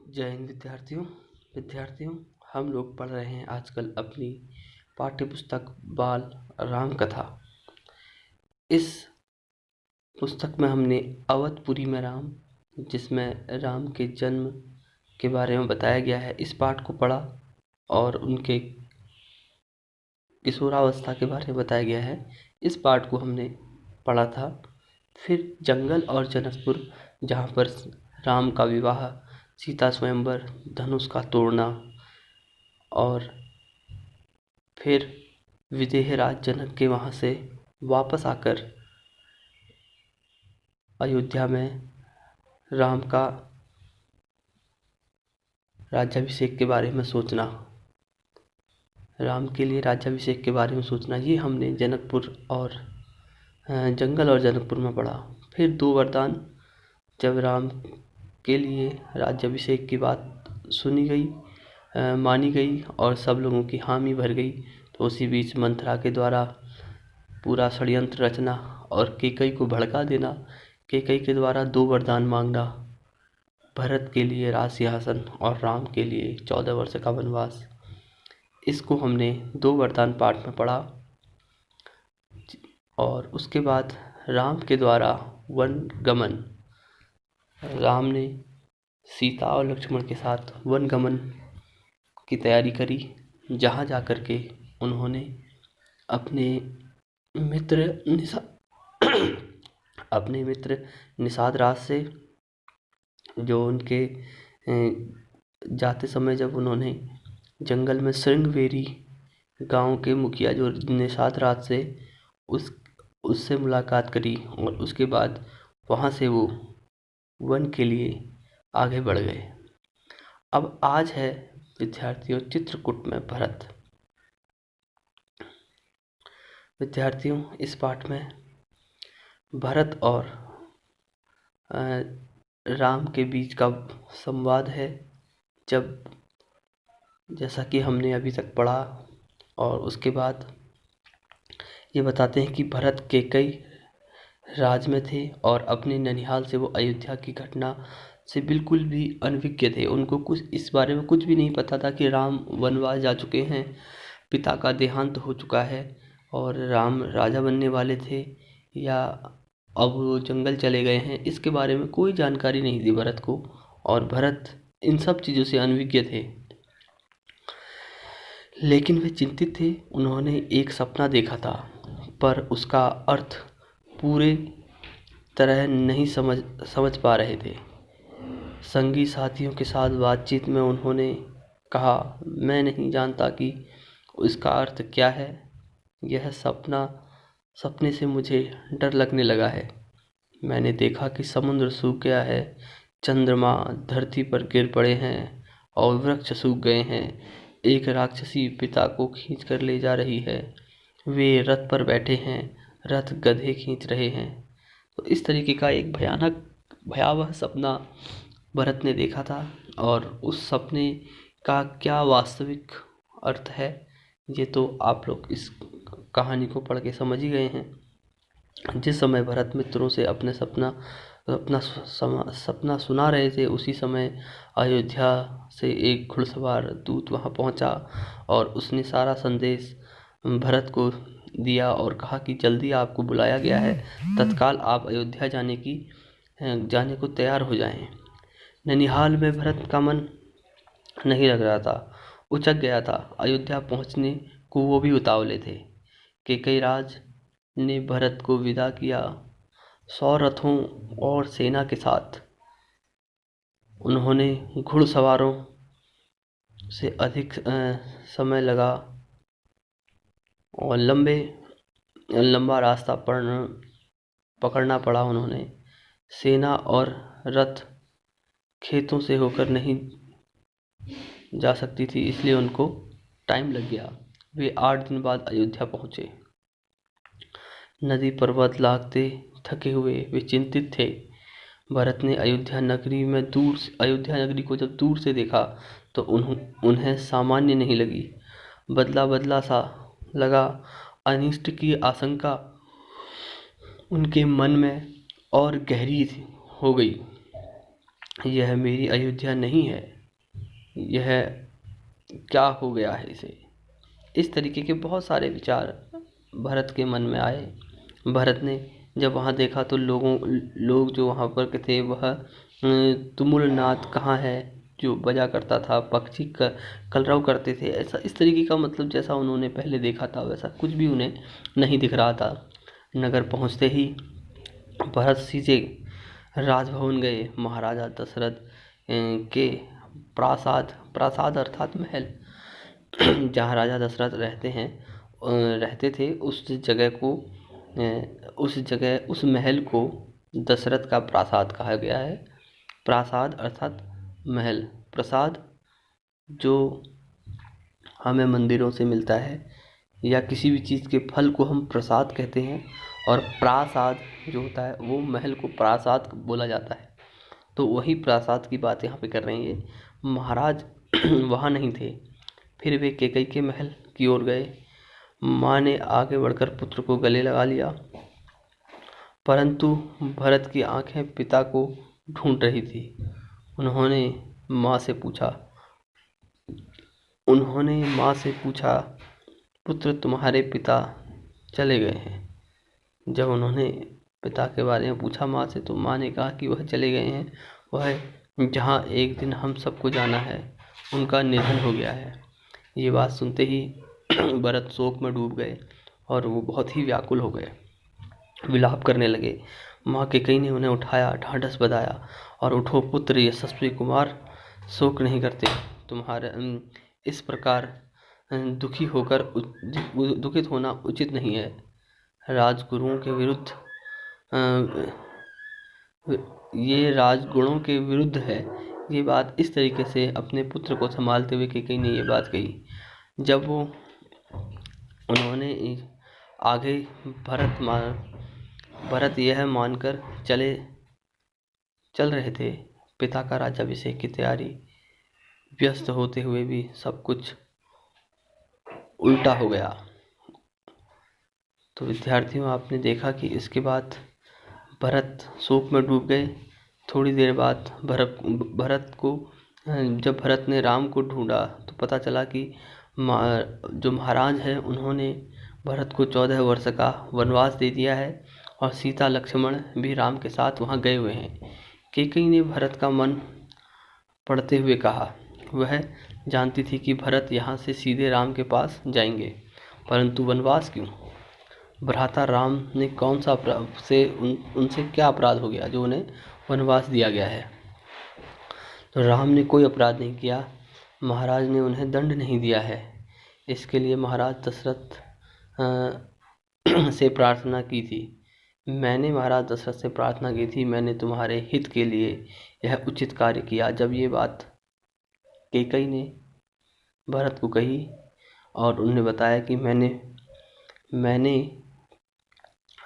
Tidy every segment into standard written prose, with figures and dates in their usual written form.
जय हिंद विद्यार्थियों। हम लोग पढ़ रहे हैं आजकल अपनी पाठ्य पुस्तक बाल राम कथा। इस पुस्तक में हमने अवधपुरी में राम, जिसमें राम के जन्म के बारे में बताया गया है, इस पाठ को पढ़ा और उनके किशोरावस्था के बारे में बताया गया है। इस पाठ को हमने पढ़ा था। फिर जंगल और जनकपुर, जहाँ पर राम का विवाह, सीता स्वयंवर, धनुष का तोड़ना, और फिर विदेह राज जनक के वहाँ से वापस आकर अयोध्या में राम का राज्याभिषेक के बारे में सोचना, राम के लिए राज्याभिषेक के बारे में सोचना, ये हमने जनकपुर और जंगल और जनकपुर में पढ़ा। फिर 2 वरदान, जब राम के लिए राज्याभिषेक की बात सुनी गई, मानी गई और सब लोगों की हामी भर गई, तो उसी बीच मंथरा के द्वारा पूरा षड्यंत्र रचना और कैकेयी को भड़का देना, कैकेयी के द्वारा 2 वरदान मांगना, भरत के लिए राज सिंहासन और राम के लिए 14 वर्ष का वनवास। इसको हमने 2 वरदान पाठ में पढ़ा। और उसके बाद राम के द्वारा वन गमन, राम ने सीता और लक्ष्मण के साथ वन गमन की तैयारी करी, जहाँ जाकर के उन्होंने अपने मित्र निषाद राज से, जो उनके जाते समय जब उन्होंने जंगल में श्रृंगवेरी गांव के मुखिया जो निषाद राज से उससे मुलाकात करी, और उसके बाद वहाँ से वो वन के लिए आगे बढ़ गए। अब आज है विद्यार्थियों चित्रकूट में भरत। विद्यार्थियों, इस पाठ में भरत और राम के बीच का संवाद है। जैसा कि हमने अभी तक पढ़ा, और उसके बाद ये बताते हैं कि भरत कैकेयी राज में थे और अपने ननिहाल से वो अयोध्या की घटना से बिल्कुल भी अनभिज्ञ थे। उनको कुछ इस बारे में कुछ भी नहीं पता था कि राम वनवास जा चुके हैं, पिता का देहांत हो चुका है और राम राजा बनने वाले थे, या अब वो जंगल चले गए हैं। इसके बारे में कोई जानकारी नहीं थी भरत को, और भरत इन सब चीज़ों से अनभिज्ञ थे। लेकिन वे चिंतित थे। उन्होंने एक सपना देखा था, पर उसका अर्थ पूरे तरह नहीं समझ पा रहे थे। संगी साथियों के साथ बातचीत में उन्होंने कहा, मैं नहीं जानता कि इसका अर्थ क्या है। यह सपने से मुझे डर लगने लगा है। मैंने देखा कि समुद्र सूख गया है, चंद्रमा धरती पर गिर पड़े हैं और वृक्ष सूख गए हैं। एक राक्षसी पिता को खींच कर ले जा रही है। वे रथ पर बैठे हैं, रथ गधे खींच रहे हैं। तो इस तरीके का एक भयावह सपना भरत ने देखा था, और उस सपने का क्या वास्तविक अर्थ है, ये तो आप लोग इस कहानी को पढ़ के समझ ही गए हैं। जिस समय भरत मित्रों से अपना सपना सुना रहे थे, उसी समय अयोध्या से एक घुड़सवार दूत वहां पहुंचा, और उसने सारा संदेश भरत को दिया और कहा कि जल्दी आपको बुलाया गया है, तत्काल आप अयोध्या जाने को तैयार हो जाएं। ननिहाल में भरत का मन नहीं लग रहा था, उचक गया था। अयोध्या पहुंचने को वो भी उतावले थे। कैकेयी राज ने भरत को विदा किया। 100 रथों और सेना के साथ उन्होंने घुड़सवारों से अधिक समय लगा और लंबा रास्ता पकड़ना पड़ा उन्होंने। सेना और रथ खेतों से होकर नहीं जा सकती थी, इसलिए उनको टाइम लग गया। वे 8 दिन बाद अयोध्या पहुंचे। नदी पर्वत लागते थके हुए वे चिंतित थे। भरत ने अयोध्या नगरी को जब दूर से देखा तो उन्हें सामान्य नहीं लगी, बदला बदला सा लगा। अनिष्ट की आशंका उनके मन में और गहरी हो गई। यह मेरी अयोध्या नहीं है, यह क्या हो गया है इसे। इस तरीके के बहुत सारे विचार भरत के मन में आए। भरत ने जब वहाँ देखा तो लोग जो वहाँ पर के थे वह तुमुल नाद कहाँ है जो बजा करता था, पक्षी कलरव करते थे, ऐसा इस तरीके का मतलब जैसा उन्होंने पहले देखा था वैसा कुछ भी उन्हें नहीं दिख रहा था। नगर पहुँचते ही भरत सीधे राजभवन गए। महाराजा दशरथ के प्रासाद प्रासाद अर्थात महल जहाँ राजा दशरथ रहते थे उस महल को दशरथ का प्रासाद कहा गया है। प्रासाद अर्थात महल। प्रसाद जो हमें मंदिरों से मिलता है या किसी भी चीज़ के फल को हम प्रसाद कहते हैं, और प्रासाद जो होता है वो महल को प्रासाद बोला जाता है। तो वही प्रासाद की बात यहाँ पे कर रहे हैं। महाराज वहाँ नहीं थे, फिर वे कैकई के महल की ओर गए। माँ ने आगे बढ़कर पुत्र को गले लगा लिया, परंतु भरत की आंखें पिता को ढूंढ रही थी। उन्होंने माँ से पूछा, पुत्र तुम्हारे पिता चले गए हैं। जब उन्होंने पिता के बारे में पूछा माँ से, तो माँ ने कहा कि वह चले गए हैं, वह जहाँ एक दिन हम सबको जाना है उनका निधन हो गया है। ये बात सुनते ही भरत शोक में डूब गए और वो बहुत ही व्याकुल हो गए, विलाप करने लगे। माँ कैकेयी ने उन्हें उठाया, ढांढस बंधाया और उठो पुत्र यशस्वी कुमार, शोक नहीं करते। तुम्हारे इस प्रकार दुखित होना उचित नहीं है। राजगुरुओं के विरुद्ध ये राजगुणों के विरुद्ध है। ये बात इस तरीके से अपने पुत्र को संभालते हुए कैकेयी ने ये बात कही। जब उन्होंने आगे भरत यह मानकर चल रहे थे, पिता का राज्याभिषेक की तैयारी व्यस्त होते हुए भी सब कुछ उल्टा हो गया। तो विद्यार्थियों, आपने देखा कि इसके बाद भरत शोक में डूब गए। थोड़ी देर बाद जब भरत ने राम को ढूंढा तो पता चला कि जो महाराज हैं उन्होंने भरत को 14 वर्ष का वनवास दे दिया है और सीता लक्ष्मण भी राम के साथ वहाँ गए हुए हैं। कैकेयी ने भरत का मन पढ़ते हुए कहा। वह जानती थी कि भरत यहाँ से सीधे राम के पास जाएंगे, परंतु वनवास क्यों? भ्राता राम ने कौन सा उनसे क्या अपराध हो गया जो उन्हें वनवास दिया गया है? तो राम ने कोई अपराध नहीं किया, महाराज ने उन्हें दंड नहीं दिया है। इसके लिए महाराज दशरथ से प्रार्थना की थी। मैंने महाराज दशरथ से प्रार्थना की थी, मैंने तुम्हारे हित के लिए यह उचित कार्य किया। जब ये बात कैकेयी ने भरत को कही और उन्हें बताया कि मैंने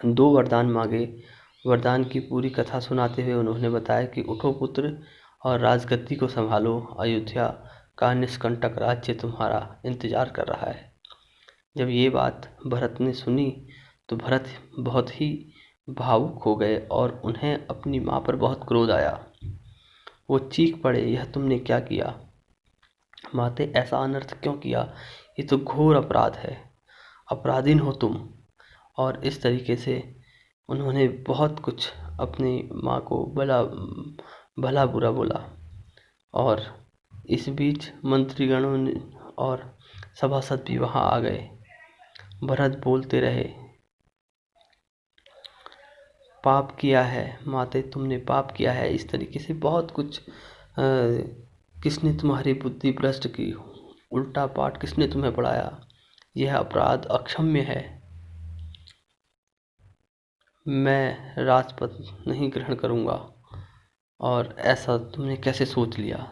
2 वरदान मांगे। वरदान की पूरी कथा सुनाते हुए उन्होंने बताया कि उठो पुत्र और राजगद्दी को संभालो, अयोध्या का निष्कंटक राज्य तुम्हारा इंतजार कर रहा है। जब ये बात भरत ने सुनी तो भरत बहुत ही भावुक हो गए और उन्हें अपनी माँ पर बहुत क्रोध आया। वो चीख पड़े, यह तुमने क्या किया? माते, ऐसा अनर्थ क्यों किया? ये तो घोर अपराध है, अपराधीन हो तुम। और इस तरीके से उन्होंने बहुत कुछ अपनी माँ को भला बुरा बोला। और इस बीच मंत्रीगणों ने और सभासद भी वहाँ आ गए। भरत बोलते रहे, पाप किया है माते, तुमने पाप किया है। इस तरीके से बहुत कुछ किसने तुम्हारी बुद्धि भ्रष्ट की? उल्टा पाठ किसने तुम्हें पढ़ाया? यह अपराध अक्षम्य है। मैं राजपद नहीं ग्रहण करूँगा। और ऐसा तुमने कैसे सोच लिया?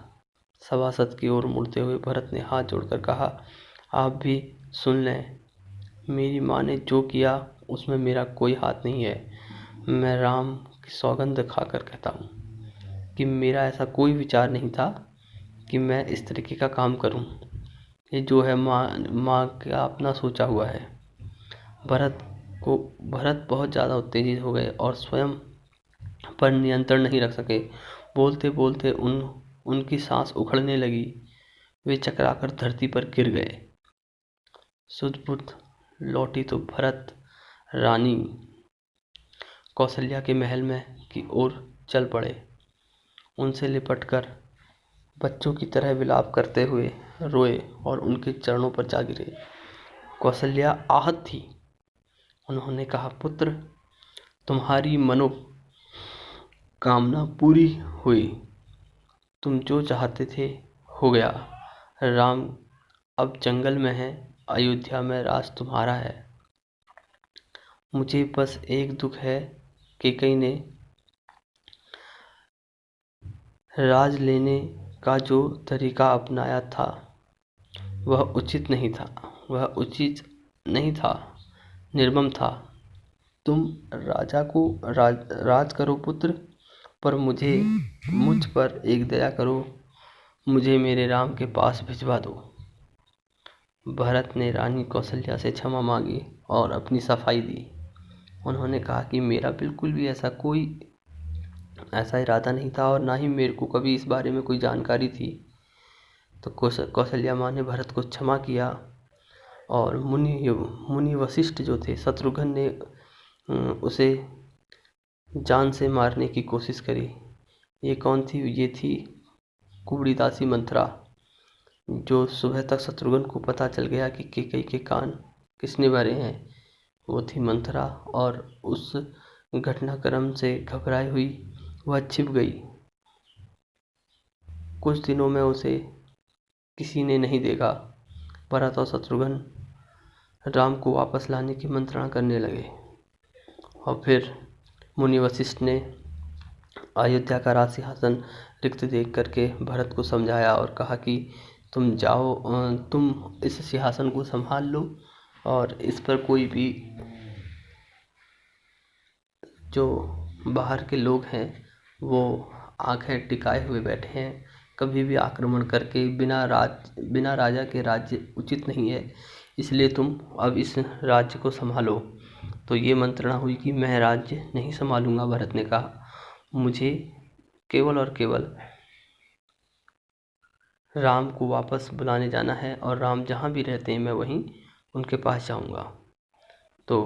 सभासद की ओर मुड़ते हुए भरत ने हाथ जोड़कर कहा, आप भी सुन लें, मेरी माँ ने जो किया उसमें मेरा कोई हाथ नहीं है। मैं राम की सौगंध खाकर कहता हूँ कि मेरा ऐसा कोई विचार नहीं था कि मैं इस तरीके का काम करूँ। ये जो है माँ का अपना सोचा हुआ है। भरत बहुत ज़्यादा उत्तेजित हो गए और स्वयं पर नियंत्रण नहीं रख सके। बोलते बोलते उनकी सांस उखड़ने लगी। वे चकराकर धरती पर गिर गए। सुध-बुध लौटी तो भरत रानी कौशल्या के महल में की ओर चल पड़े। उनसे लिपटकर बच्चों की तरह विलाप करते हुए रोए और उनके चरणों पर जा गिरे। कौशल्या आहत थी। उन्होंने कहा, पुत्र, तुम्हारी मनोकामना पूरी हुई। तुम जो चाहते थे हो गया। राम अब जंगल में है, अयोध्या में राज तुम्हारा है। मुझे बस एक दुख है, कैकेयी ने राज लेने का जो तरीका अपनाया था वह उचित नहीं था, निर्मम था। तुम राजा को राज करो पुत्र, पर मुझ पर एक दया करो, मुझे मेरे राम के पास भिजवा दो। भरत ने रानी कौशल्या से क्षमा मांगी और अपनी सफाई दी। उन्होंने कहा कि मेरा बिल्कुल भी ऐसा इरादा नहीं था और ना ही मेरे को कभी इस बारे में कोई जानकारी थी। तो कौशल्या माँ ने भरत को क्षमा किया और मुनि वशिष्ठ जो थे, शत्रुघ्न ने उसे जान से मारने की कोशिश करी। ये कौन थी? ये थी कुबड़ी दासी मंथरा। जो सुबह तक शत्रुघ्न को पता चल गया कि कैकेयी के कान किसने भरे हैं, वो थी मंथरा। और उस घटनाक्रम से घबराई हुई वह छिप गई। कुछ दिनों में उसे किसी ने नहीं देखा। भरत और शत्रुघ्न राम को वापस लाने की मंत्रणा करने लगे और फिर मुनि वशिष्ठ ने अयोध्या का राज सिंहासन रिक्त देख करके भरत को समझाया और कहा कि तुम जाओ, तुम इस सिंहासन को संभाल लो और इस पर कोई भी जो बाहर के लोग हैं वो आंखें टिकाए हुए बैठे हैं। कभी भी आक्रमण करके बिना राजा के राज्य उचित नहीं है, इसलिए तुम अब इस राज्य को संभालो। तो ये मंत्रणा हुई कि मैं राज्य नहीं संभालूंगा। भरत ने कहा, मुझे केवल और केवल राम को वापस बुलाने जाना है और राम जहाँ भी रहते हैं मैं वहीं उनके पास जाऊंगा। तो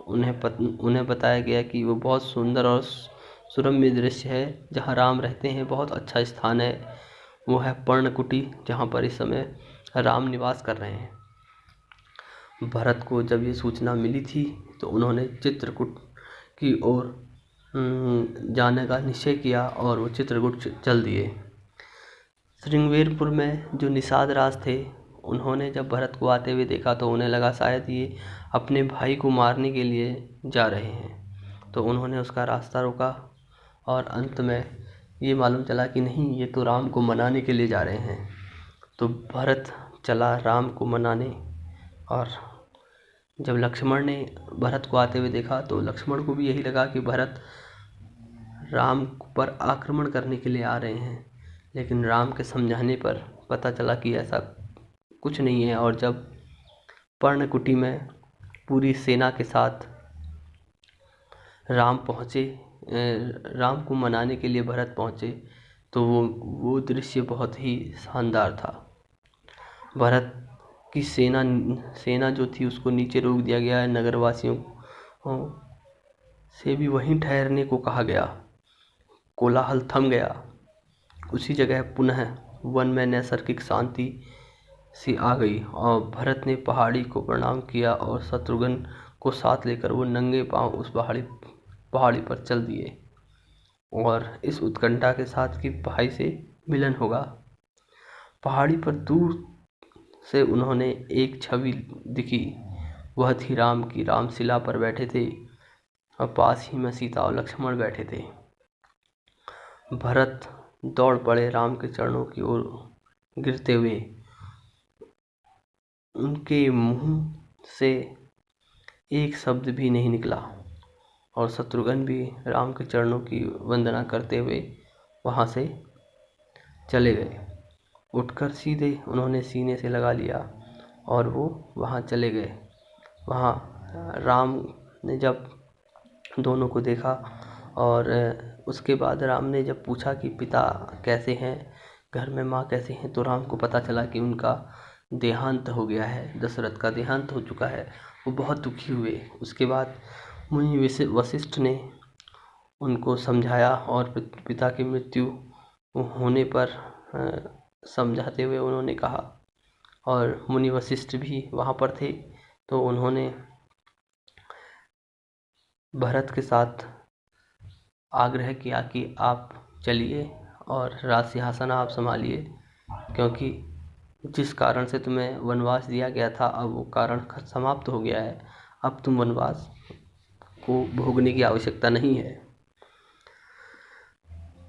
उन्हें बताया गया कि वो बहुत सुंदर और सुरम्य दृश्य है जहाँ राम रहते हैं, बहुत अच्छा स्थान है। वो है पर्णकुटी, जहाँ पर इस समय राम निवास कर रहे हैं। भरत को जब ये सूचना मिली थी तो उन्होंने चित्रकूट की ओर जाने का निश्चय किया और वो चित्रकूट चल दिए। श्रृंगवेरपुर में जो निषाद राज थे, उन्होंने जब भरत को आते हुए देखा तो उन्हें लगा शायद ये अपने भाई को मारने के लिए जा रहे हैं। तो उन्होंने उसका रास्ता रोका और अंत में ये मालूम चला कि नहीं, ये तो राम को मनाने के लिए जा रहे हैं। तो भरत चला राम को मनाने। और जब लक्ष्मण ने भरत को आते हुए देखा तो लक्ष्मण को भी यही लगा कि भरत राम पर आक्रमण करने के लिए आ रहे हैं, लेकिन राम के समझाने पर पता चला कि ऐसा कुछ नहीं है। और जब पर्णकुटी में पूरी सेना के साथ राम पहुँचे, राम को मनाने के लिए भरत पहुँचे, तो वो दृश्य बहुत ही शानदार था। भरत की सेना जो थी उसको नीचे रोक दिया गया है। नगरवासियों से भी वहीं ठहरने को कहा गया। कोलाहल थम गया। उसी जगह पुनः वन में नैसर्गिक शांति सी आ गई और भरत ने पहाड़ी को प्रणाम किया और शत्रुघ्न को साथ लेकर वो नंगे पांव उस पहाड़ी पर चल दिए और इस उत्कंठा के साथ कि भाई से मिलन होगा। पहाड़ी पर दूर से उन्होंने एक छवि दिखी। वह थी राम की। राम शिला पर बैठे थे और पास ही में सीता और लक्ष्मण बैठे थे। भरत दौड़ पड़े राम के चरणों की ओर गिरते हुए। उनके मुंह से एक शब्द भी नहीं निकला और शत्रुघ्न भी राम के चरणों की वंदना करते हुए वहाँ से चले गए। उठकर सीधे उन्होंने सीने से लगा लिया और वो वहाँ चले गए। वहाँ राम ने जब दोनों को देखा और उसके बाद राम ने जब पूछा कि पिता कैसे हैं, घर में माँ कैसी हैं। तो राम को पता चला कि उनका देहांत हो गया है, दशरथ का देहांत हो चुका है। वो बहुत दुखी हुए। उसके बाद मुनि वशिष्ठ ने उनको समझाया और पिता की मृत्यु होने पर समझाते हुए उन्होंने कहा, और मुनि वशिष्ठ भी वहाँ पर थे, तो उन्होंने भरत के साथ आग्रह किया कि आप चलिए और राज सिंहासन आप संभालिए, क्योंकि जिस कारण से तुम्हें वनवास दिया गया था अब वो कारण समाप्त हो गया है। अब तुम वनवास को भोगने की आवश्यकता नहीं है।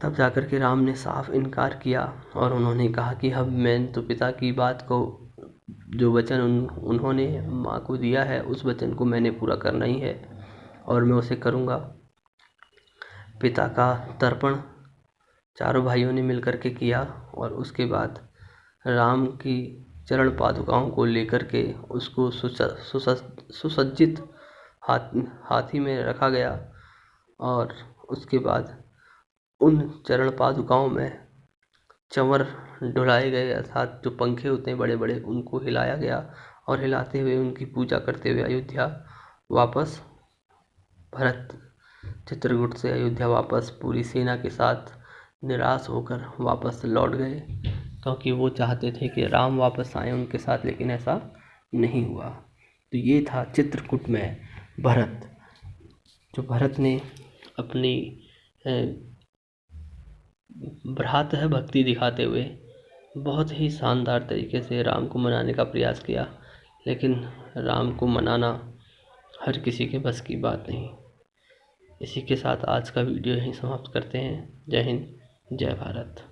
तब जाकर के राम ने साफ इनकार किया और उन्होंने कहा कि अब मैं तो पिता की बात को, जो वचन उन्होंने माँ को दिया है उस वचन को मैंने पूरा करना ही है और मैं उसे करूँगा। पिता का तर्पण चारों भाइयों ने मिलकर के किया और उसके बाद राम की चरण पादुकाओं को लेकर के उसको सुसज्जित हाथी में रखा गया और उसके बाद उन चरण पादुकाओं में चंवर डुलाए गए, अर्थात जो पंखे होते हैं बड़े बड़े उनको हिलाया गया और हिलाते हुए उनकी पूजा करते हुए अयोध्या वापस भरत चित्रकूट से अयोध्या वापस पूरी सेना के साथ निराश होकर वापस लौट गए, क्योंकि वो चाहते थे कि राम वापस आए उनके साथ, लेकिन ऐसा नहीं हुआ। तो ये था चित्रकूट में भरत, जो भरत ने अपनी भ्रातृ भक्ति दिखाते हुए बहुत ही शानदार तरीके से राम को मनाने का प्रयास किया, लेकिन राम को मनाना हर किसी के बस की बात नहीं। इसी के साथ आज का वीडियो यहीं समाप्त करते हैं। जय हिंद, जय भारत।